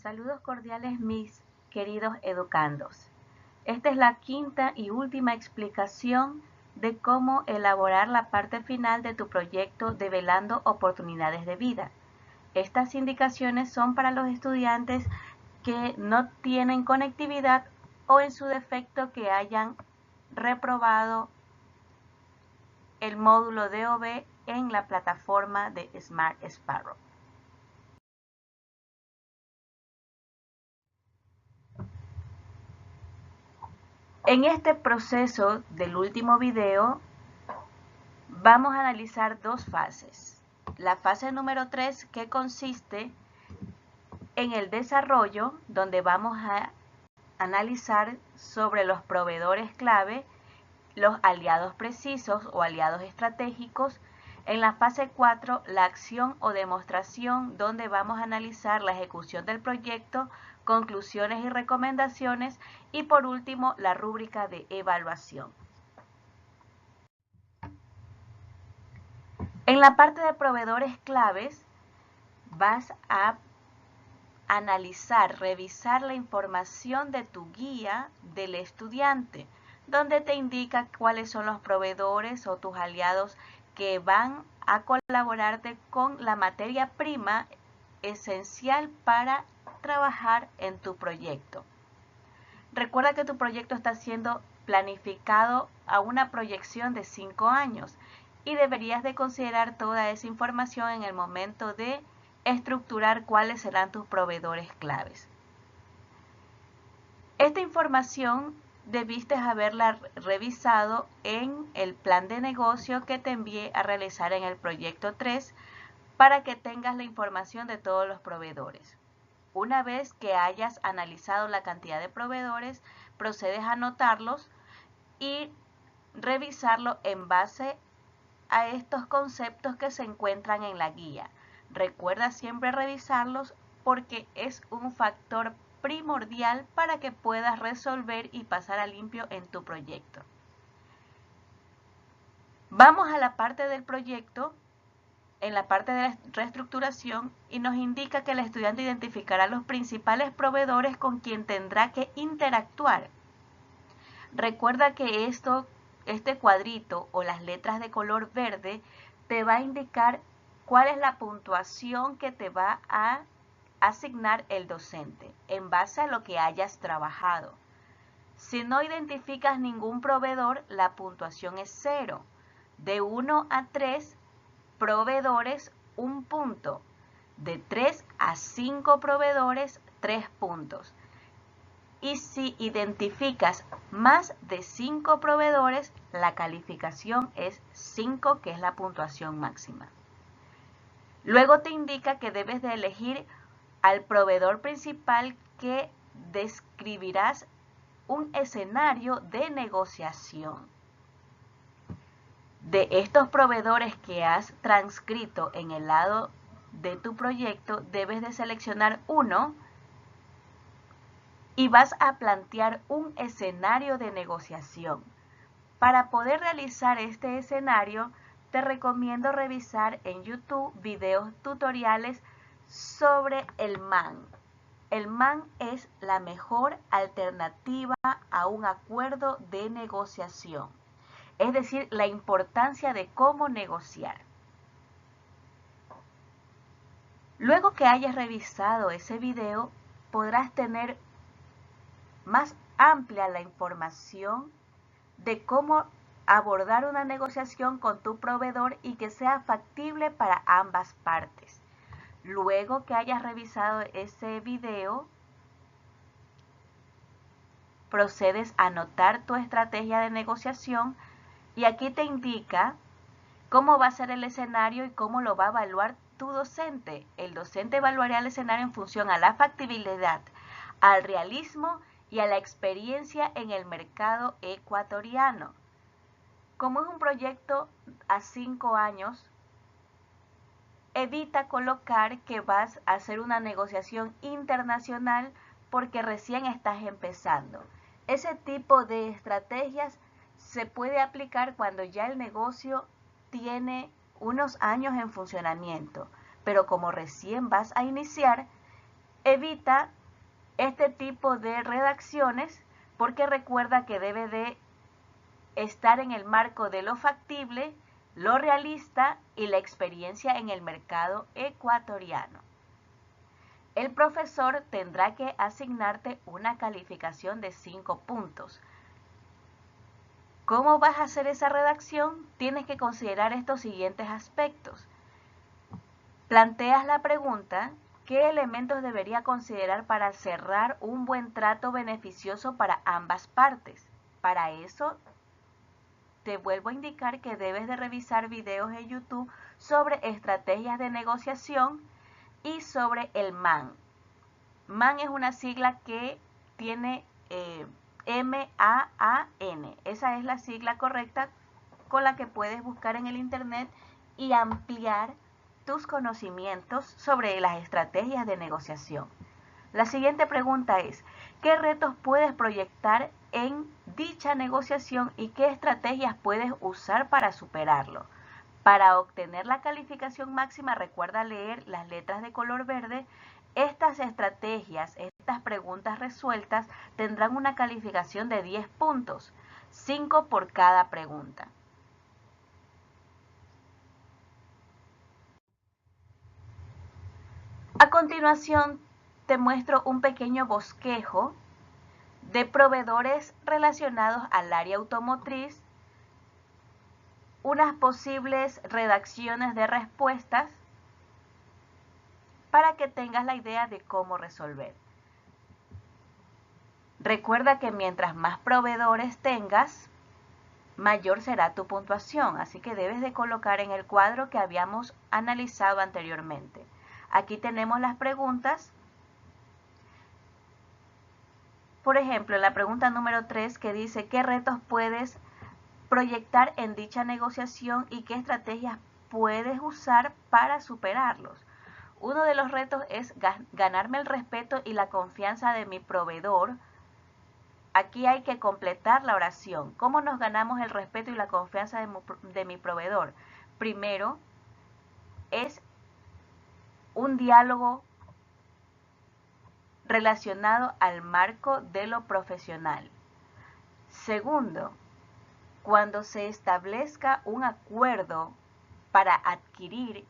Saludos cordiales mis queridos educandos. Esta es la quinta y última explicación de cómo elaborar la parte final de tu proyecto Develando Oportunidades de Vida. Estas indicaciones son para los estudiantes que no tienen conectividad o en su defecto que hayan reprobado el módulo DOB en la plataforma de Smart Sparrow. En este proceso del último video vamos a analizar dos fases. La fase número 3, que consiste en el desarrollo, donde vamos a analizar sobre los proveedores clave, los aliados precisos o aliados estratégicos. En la fase 4, la acción o demostración, donde vamos a analizar la ejecución del proyecto, conclusiones y recomendaciones, y por último, la rúbrica de evaluación. En la parte de proveedores claves, vas a analizar, revisar la información de tu guía del estudiante, donde te indica cuáles son los proveedores o tus aliados que van a colaborarte con la materia prima esencial para trabajar en tu proyecto. Recuerda que tu proyecto está siendo planificado a una proyección de 5 años y deberías de considerar toda esa información en el momento de estructurar cuáles serán tus proveedores claves. Esta información debiste haberla revisado en el plan de negocio que te envié a realizar en el proyecto 3 para que tengas la información de todos los proveedores. Una vez que hayas analizado la cantidad de proveedores, procedes a anotarlos y revisarlo en base a estos conceptos que se encuentran en la guía. Recuerda siempre revisarlos porque es un factor primordial para que puedas resolver y pasar a limpio en tu proyecto. Vamos a la parte del proyecto, en la parte de la reestructuración, y nos indica que el estudiante identificará los principales proveedores con quien tendrá que interactuar. Recuerda que este cuadrito o las letras de color verde te va a indicar cuál es la puntuación que te va a asignar el docente en base a lo que hayas trabajado. Si no identificas ningún proveedor, la puntuación es 0. De 1 a 3 proveedores, 1 punto. De 3 a 5 proveedores, 3 puntos. Y si identificas más de 5 proveedores, la calificación es 5, que es la puntuación máxima. Luego te indica que debes de elegir al proveedor principal, que describirás un escenario de negociación. De estos proveedores que has transcrito en el lado de tu proyecto, debes de seleccionar uno y vas a plantear un escenario de negociación. Para poder realizar este escenario, te recomiendo revisar en YouTube videos tutoriales sobre el MAN. El MAN es la mejor alternativa a un acuerdo de negociación, es decir, la importancia de cómo negociar. Luego que hayas revisado ese video, podrás tener más amplia la información de cómo abordar una negociación con tu proveedor y que sea factible para ambas partes. Luego que hayas revisado ese video, procedes a anotar tu estrategia de negociación y aquí te indica cómo va a ser el escenario y cómo lo va a evaluar tu docente. El docente evaluará el escenario en función a la factibilidad, al realismo y a la experiencia en el mercado ecuatoriano. Como es un proyecto a 5 años, evita colocar que vas a hacer una negociación internacional porque recién estás empezando. Ese tipo de estrategias se puede aplicar cuando ya el negocio tiene unos años en funcionamiento, pero como recién vas a iniciar, Evita este tipo de redacciones porque recuerda que debe de estar en el marco de lo factible, lo realista y la experiencia en el mercado ecuatoriano. El profesor tendrá que asignarte una calificación de 5 puntos. ¿Cómo vas a hacer esa redacción? Tienes que considerar estos siguientes aspectos. Planteas la pregunta: ¿qué elementos debería considerar para cerrar un buen trato beneficioso para ambas partes? Para eso, te vuelvo a indicar que debes de revisar videos en YouTube sobre estrategias de negociación y sobre el MAN. MAN es una sigla que tiene M-A-A-N. Esa es la sigla correcta con la que puedes buscar en el internet y ampliar tus conocimientos sobre las estrategias de negociación. La siguiente pregunta es: ¿qué retos puedes proyectar en dicha negociación y qué estrategias puedes usar para superarlo? Para obtener la calificación máxima, recuerda leer las letras de color verde. Estas estrategias, estas preguntas resueltas, tendrán una calificación de 10 puntos, 5 por cada pregunta. A continuación, te muestro un pequeño bosquejo de proveedores relacionados al área automotriz, unas posibles redacciones de respuestas para que tengas la idea de cómo resolver. Recuerda que mientras más proveedores tengas, mayor será tu puntuación, así que debes de colocar en el cuadro que habíamos analizado anteriormente. Aquí tenemos las preguntas. Por ejemplo, la pregunta número 3 que dice: ¿qué retos puedes proyectar en dicha negociación y qué estrategias puedes usar para superarlos? Uno de los retos es ganarme el respeto y la confianza de mi proveedor. Aquí hay que completar la oración. ¿Cómo nos ganamos el respeto y la confianza de mi proveedor? Primero, es un diálogo relacionado al marco de lo profesional. Segundo, cuando se establezca un acuerdo para adquirir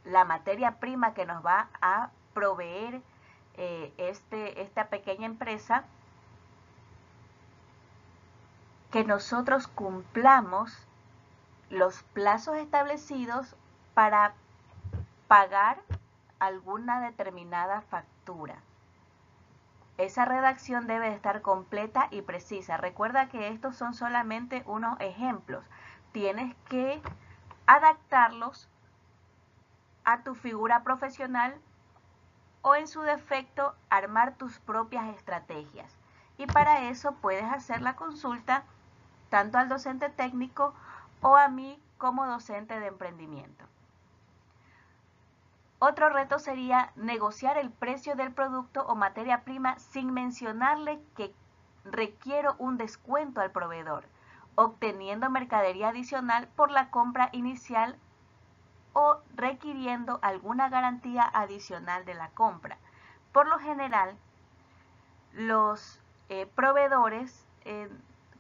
la materia prima que nos va a proveer esta pequeña empresa, que nosotros cumplamos los plazos establecidos para pagar alguna determinada factura. Esa redacción debe estar completa y precisa. Recuerda que estos son solamente unos ejemplos. Tienes que adaptarlos a tu figura profesional o, en su defecto, armar tus propias estrategias. Y para eso puedes hacer la consulta tanto al docente técnico o a mí como docente de emprendimiento. Otro reto sería negociar el precio del producto o materia prima sin mencionarle que requiero un descuento al proveedor, obteniendo mercadería adicional por la compra inicial o requiriendo alguna garantía adicional de la compra. Por lo general, los proveedores,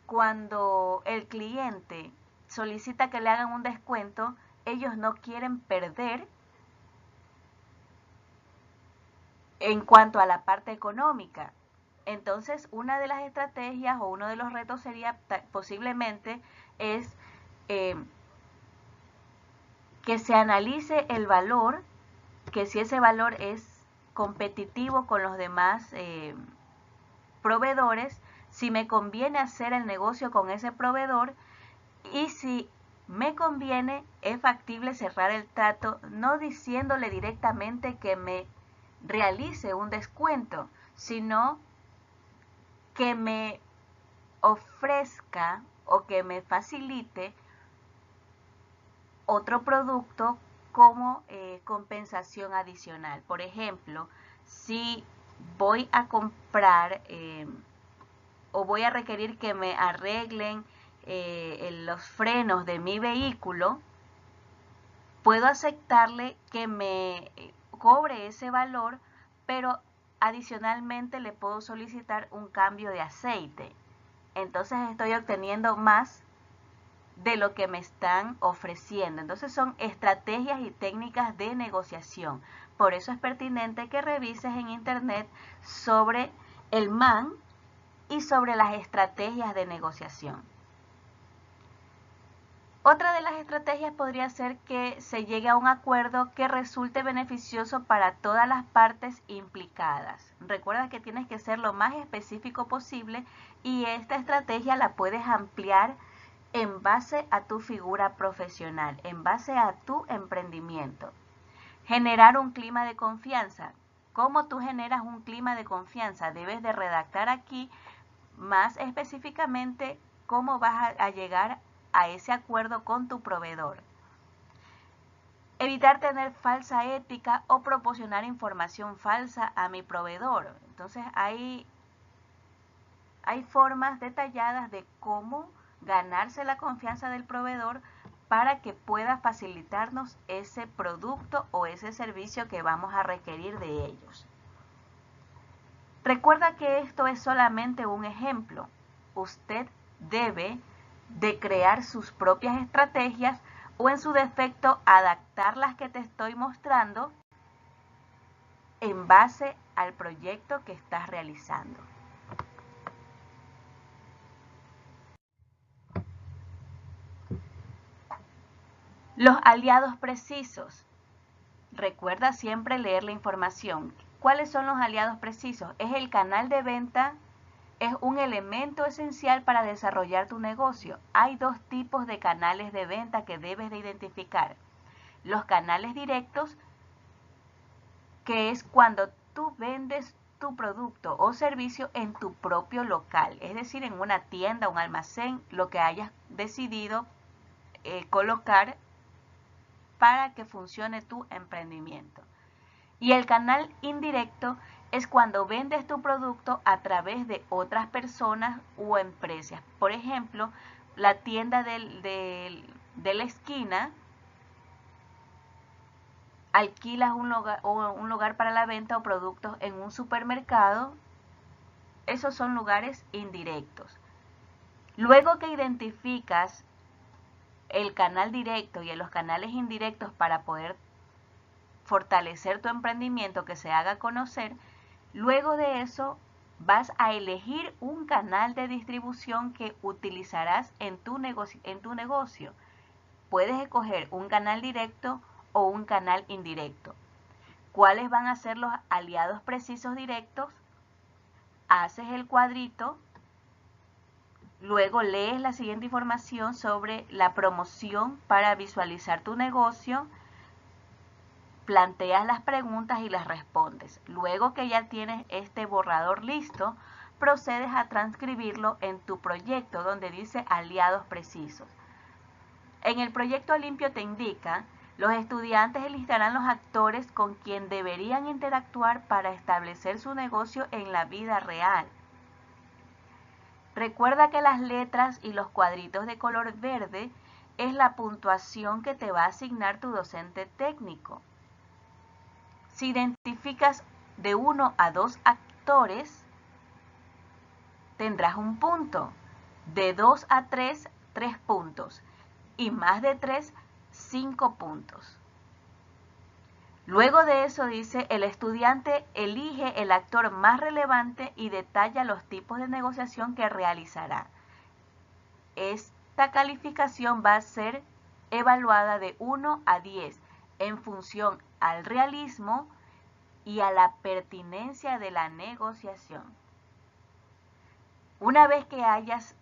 cuando el cliente solicita que le hagan un descuento, ellos no quieren perder en cuanto a la parte económica. Entonces, una de las estrategias o uno de los retos sería posiblemente es que se analice el valor, que si ese valor es competitivo con los demás proveedores, si me conviene hacer el negocio con ese proveedor y si me conviene, es factible cerrar el trato, no diciéndole directamente que me realice un descuento, sino que me ofrezca o que me facilite otro producto como compensación adicional. Por ejemplo, si voy a comprar o voy a requerir que me arreglen los frenos de mi vehículo, puedo aceptarle que me cobre ese valor pero adicionalmente le puedo solicitar un cambio de aceite. Entonces estoy obteniendo más de lo que me están ofreciendo. Entonces son estrategias y técnicas de negociación. Por eso es pertinente que revises en internet sobre el MAN y sobre las estrategias de negociación. Otra de las estrategias podría ser que se llegue a un acuerdo que resulte beneficioso para todas las partes implicadas. Recuerda que tienes que ser lo más específico posible y esta estrategia la puedes ampliar en base a tu figura profesional, en base a tu emprendimiento. Generar un clima de confianza. ¿Cómo tú generas un clima de confianza? Debes de redactar aquí más específicamente cómo vas a llegar a ese acuerdo con tu proveedor. Evitar tener falsa ética o proporcionar información falsa a mi proveedor. Entonces hay formas detalladas de cómo ganarse la confianza del proveedor para que pueda facilitarnos ese producto o ese servicio que vamos a requerir de ellos. Recuerda que esto es solamente un ejemplo. Usted debe de crear sus propias estrategias o en su defecto adaptar las que te estoy mostrando en base al proyecto que estás realizando. Los aliados precisos. Recuerda siempre leer la información. ¿Cuáles son los aliados precisos? Es el canal de venta. Es un elemento esencial para desarrollar tu negocio. Hay dos tipos de canales de venta que debes de identificar. Los canales directos, que es cuando tú vendes tu producto o servicio en tu propio local, es decir, en una tienda, un almacén, lo que hayas decidido colocar para que funcione tu emprendimiento. Y el canal indirecto es cuando vendes tu producto a través de otras personas u empresas. Por ejemplo, la tienda de la esquina, alquilas un lugar para la venta o productos en un supermercado. Esos son lugares indirectos. Luego que identificas el canal directo y los canales indirectos para poder fortalecer tu emprendimiento, que se haga conocer, luego de eso vas a elegir un canal de distribución que utilizarás en tu negocio. Puedes escoger un canal directo o un canal indirecto. ¿Cuáles van a ser los aliados precisos directos? Haces el cuadrito, luego lees la siguiente información sobre la promoción para visualizar tu negocio, planteas las preguntas y las respondes. Luego que ya tienes este borrador listo, procedes a transcribirlo en tu proyecto donde dice aliados precisos. En el proyecto Limpio te indica, los estudiantes enlistarán los actores con quien deberían interactuar para establecer su negocio en la vida real. Recuerda que las letras y los cuadritos de color verde es la puntuación que te va a asignar tu docente técnico. Si identificas de 1 a 2 actores, tendrás un punto. De 2 a 3, 3 puntos. Y más de 3, 5 puntos. Luego de eso dice, el estudiante elige el actor más relevante y detalla los tipos de negociación que realizará. Esta calificación va a ser evaluada de 1 a 10 en función al realismo y a la pertinencia de la negociación. Una vez que hayas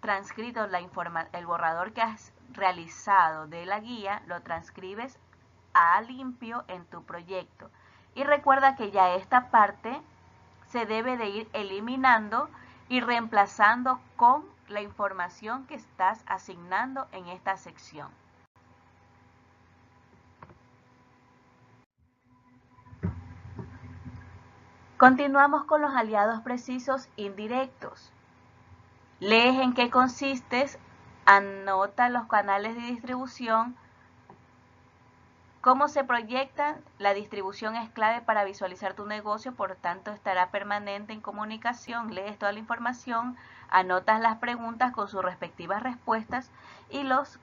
transcrito el borrador que has realizado de la guía, lo transcribes a limpio en tu proyecto. Y recuerda que ya esta parte se debe de ir eliminando y reemplazando con la información que estás asignando en esta sección. Continuamos con los aliados precisos indirectos. Lees en qué consiste, anota los canales de distribución, ¿Cómo se proyecta? La distribución es clave para visualizar tu negocio, por tanto estará permanente en comunicación, lees toda la información, anotas las preguntas con sus respectivas respuestas y los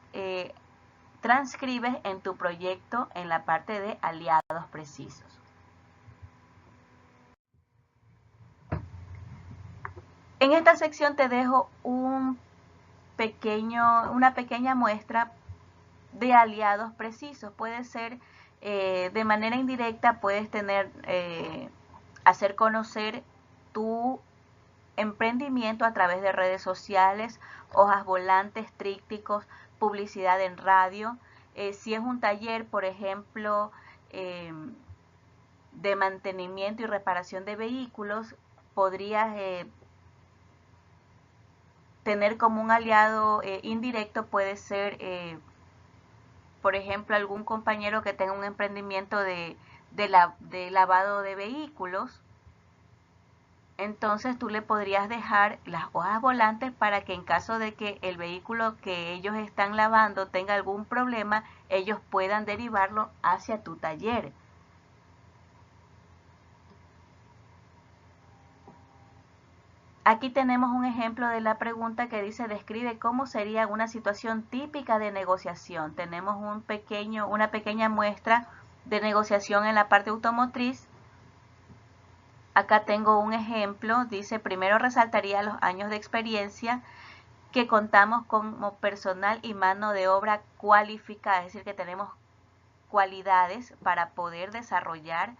transcribes en tu proyecto en la parte de aliados precisos. En esta sección te dejo una pequeña muestra de aliados precisos. Puede ser de manera indirecta, puedes hacer conocer tu emprendimiento a través de redes sociales, hojas volantes, trípticos, publicidad en radio. Si es un taller, por ejemplo, de mantenimiento y reparación de vehículos, podrías tener como un aliado indirecto, puede ser por ejemplo, algún compañero que tenga un emprendimiento de lavado de vehículos. Entonces tú le podrías dejar las hojas volantes para que en caso de que el vehículo que ellos están lavando tenga algún problema, ellos puedan derivarlo hacia tu taller. Aquí tenemos un ejemplo de la pregunta que dice, describe cómo sería una situación típica de negociación. Tenemos una pequeña muestra de negociación en la parte automotriz. Acá tengo un ejemplo, dice, primero resaltaría los años de experiencia que contamos como personal y mano de obra cualificada, es decir, que tenemos cualidades para poder desarrollar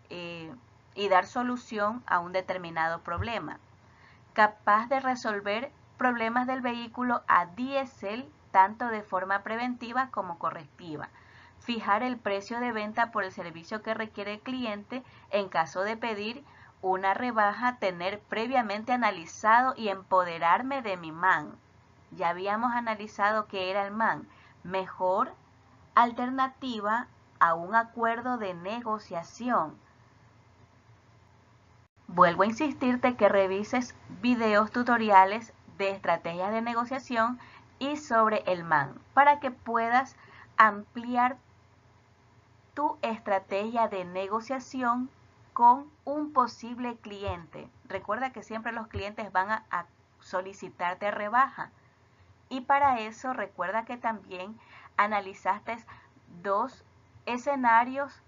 y dar solución a un determinado problema. Capaz de resolver problemas del vehículo a diésel tanto de forma preventiva como correctiva. Fijar el precio de venta por el servicio que requiere el cliente en caso de pedir una rebaja, tener previamente analizado y empoderarme de mi MAN. Ya habíamos analizado qué era el MAN. Mejor alternativa a un acuerdo de negociación. Vuelvo a insistirte que revises videos tutoriales de estrategias de negociación y sobre el MAN para que puedas ampliar tu estrategia de negociación con un posible cliente. Recuerda que siempre los clientes van a solicitarte rebaja. Y para eso recuerda que también analizaste dos escenarios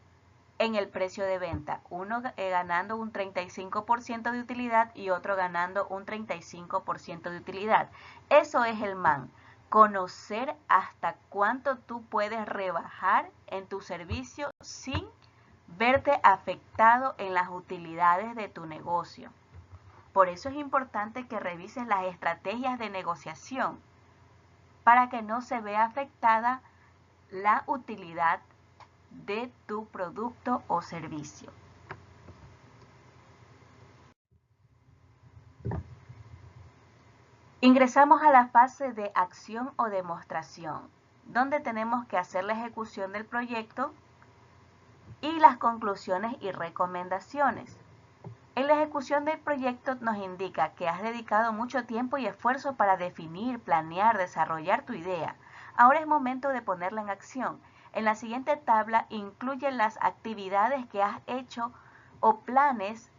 en el precio de venta, uno ganando un 35% de utilidad y otro ganando un 35% de utilidad. Eso es el MAN, conocer hasta cuánto tú puedes rebajar en tu servicio sin verte afectado en las utilidades de tu negocio. Por eso es importante que revises las estrategias de negociación para que no se vea afectada la utilidad de tu producto o servicio. Ingresamos a la fase de acción o demostración, donde tenemos que hacer la ejecución del proyecto y las conclusiones y recomendaciones. En la ejecución del proyecto nos indica que has dedicado mucho tiempo y esfuerzo para definir, planear, desarrollar tu idea. Ahora es momento de ponerla en acción. En la siguiente tabla incluye las actividades que has hecho o planes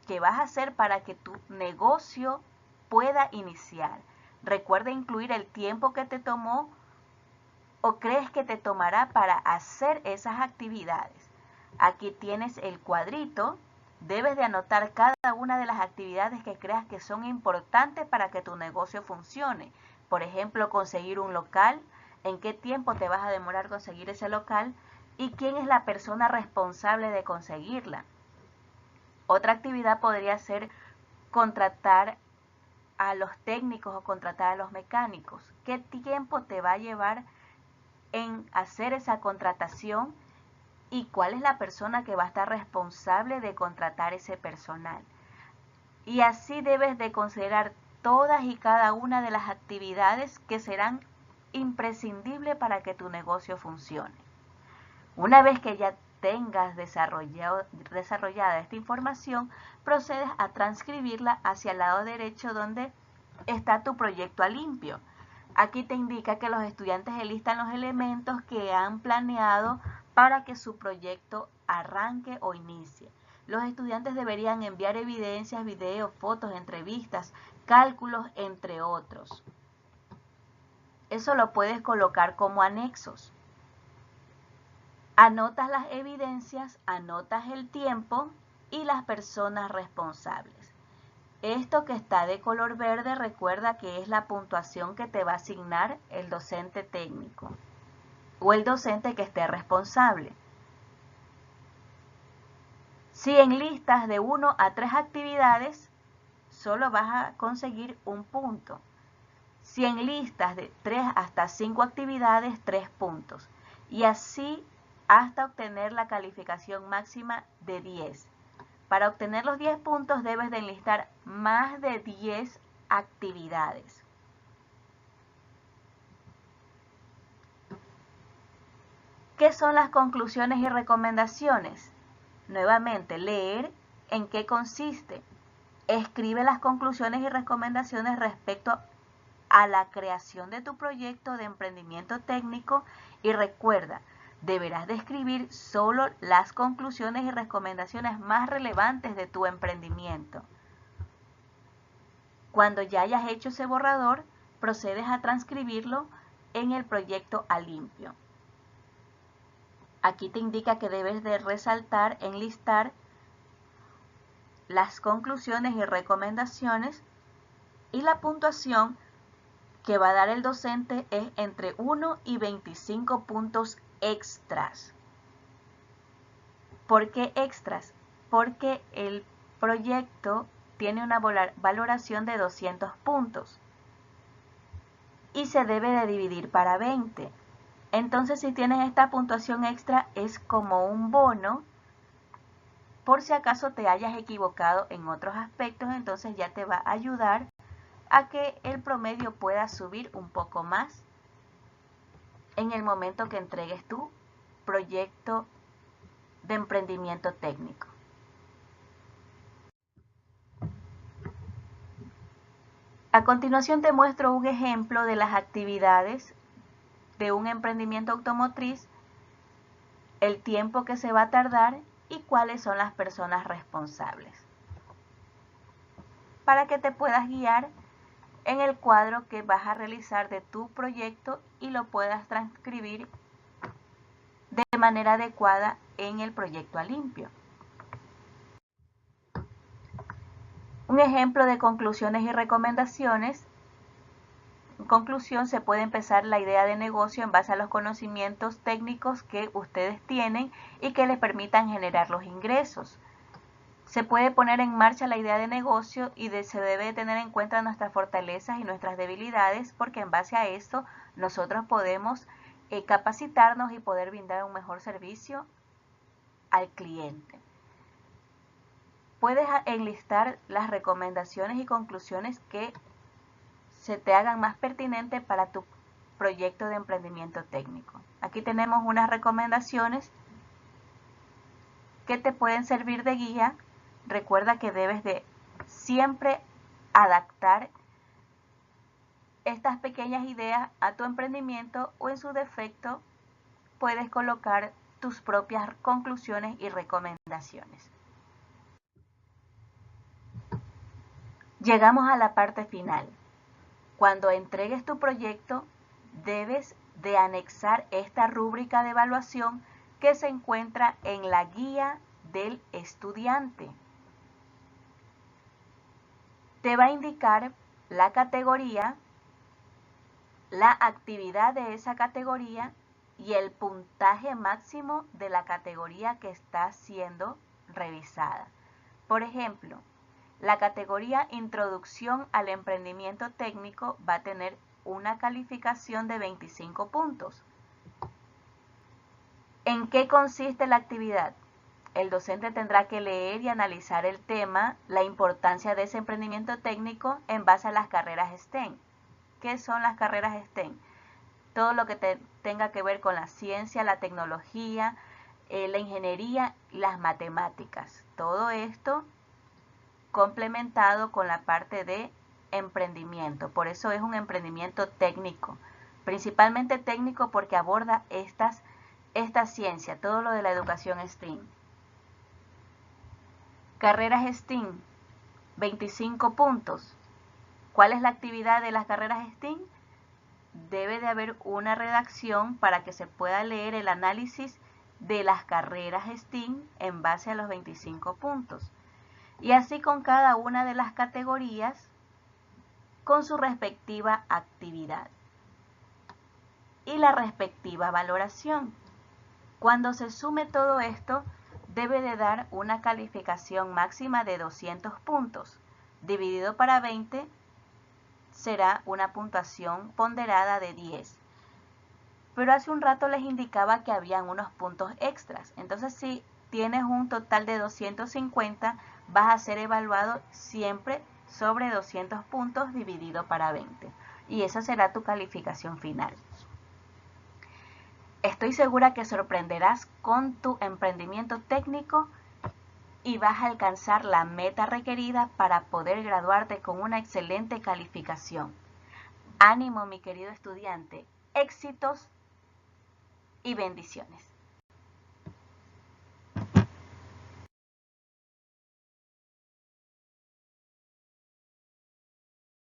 que vas a hacer para que tu negocio pueda iniciar. Recuerda incluir el tiempo que te tomó o crees que te tomará para hacer esas actividades. Aquí tienes el cuadrito. Debes de anotar cada una de las actividades que creas que son importantes para que tu negocio funcione. Por ejemplo, conseguir un local, en qué tiempo te vas a demorar conseguir ese local y quién es la persona responsable de conseguirla. Otra actividad podría ser contratar a los técnicos o contratar a los mecánicos. ¿Qué tiempo te va a llevar en hacer esa contratación? ¿Y cuál es la persona que va a estar responsable de contratar ese personal? Y así debes de considerar todas y cada una de las actividades que serán imprescindibles para que tu negocio funcione. Una vez que ya tengas desarrollada esta información, procedes a transcribirla hacia el lado derecho donde está tu proyecto a limpio. Aquí te indica que los estudiantes enlistan los elementos que han planeado para que su proyecto arranque o inicie. Los estudiantes deberían enviar evidencias, videos, fotos, entrevistas, cálculos, entre otros. Eso lo puedes colocar como anexos. Anotas las evidencias, anotas el tiempo y las personas responsables. Esto que está de color verde, recuerda que es la puntuación que te va a asignar el docente técnico o el docente que esté responsable. Si enlistas de 1 a 3 actividades, solo vas a conseguir un punto. Si enlistas de 3 hasta 5 actividades, 3 puntos. Y así hasta obtener la calificación máxima de 10. Para obtener los 10 puntos debes de enlistar más de 10 actividades. ¿Qué son las conclusiones y recomendaciones? Nuevamente, leer en qué consiste. Escribe las conclusiones y recomendaciones respecto a la creación de tu proyecto de emprendimiento técnico y recuerda, deberás de escribir solo las conclusiones y recomendaciones más relevantes de tu emprendimiento. Cuando ya hayas hecho ese borrador, procedes a transcribirlo en el proyecto a limpio. Aquí te indica que debes de resaltar, enlistar las conclusiones y recomendaciones y la puntuación que va a dar el docente es entre 1 y 25 puntos extras. ¿Por qué extras? Porque el proyecto tiene una valoración de 200 puntos y se debe de dividir para 20. Entonces, si tienes esta puntuación extra, es como un bono por si acaso te hayas equivocado en otros aspectos, entonces ya te va a ayudar a que el promedio pueda subir un poco más en el momento que entregues tu proyecto de emprendimiento técnico. A continuación te muestro un ejemplo de las actividades de un emprendimiento automotriz, el tiempo que se va a tardar y cuáles son las personas responsables, para que te puedas guiar en el cuadro que vas a realizar de tu proyecto y lo puedas transcribir de manera adecuada en el proyecto a limpio. Un ejemplo de conclusiones y recomendaciones. En conclusión, se puede empezar la idea de negocio en base a los conocimientos técnicos que ustedes tienen y que les permitan generar los ingresos. Se puede poner en marcha la idea de negocio y se debe tener en cuenta nuestras fortalezas y nuestras debilidades, porque en base a esto nosotros podemos capacitarnos y poder brindar un mejor servicio al cliente. Puedes enlistar las recomendaciones y conclusiones que se te hagan más pertinentes para tu proyecto de emprendimiento técnico. Aquí tenemos unas recomendaciones que te pueden servir de guía. Recuerda que debes de siempre adaptar estas pequeñas ideas a tu emprendimiento o en su defecto puedes colocar tus propias conclusiones y recomendaciones. Llegamos a la parte final. Cuando entregues tu proyecto, debes de anexar esta rúbrica de evaluación que se encuentra en la guía del estudiante. Te va a indicar la categoría, la actividad de esa categoría y el puntaje máximo de la categoría que está siendo revisada. Por ejemplo, la categoría Introducción al Emprendimiento Técnico va a tener una calificación de 25 puntos. ¿En qué consiste la actividad? El docente tendrá que leer y analizar el tema, la importancia de ese emprendimiento técnico en base a las carreras STEM. ¿Qué son las carreras STEM? Todo lo que tenga que ver con la ciencia, la tecnología, la ingeniería y las matemáticas. Todo esto complementado con la parte de emprendimiento. Por eso es un emprendimiento técnico, principalmente técnico porque aborda estas esta ciencia, todo lo de la educación STEAM. Carreras STEAM, 25 puntos. ¿Cuál es la actividad de las carreras STEAM? Debe de haber una redacción para que se pueda leer el análisis de las carreras STEAM en base a los 25 puntos. Y así con cada una de las categorías con su respectiva actividad y la respectiva valoración. Cuando se sume todo esto, debe de dar una calificación máxima de 200 puntos. Dividido para 20 será una puntuación ponderada de 10. Pero hace un rato les indicaba que habían unos puntos extras. Entonces, si tienes un total de 250, vas a ser evaluado siempre sobre 200 puntos dividido para 20. Y esa será tu calificación final. Estoy segura que sorprenderás con tu emprendimiento técnico y vas a alcanzar la meta requerida para poder graduarte con una excelente calificación. Ánimo, mi querido estudiante, éxitos y bendiciones.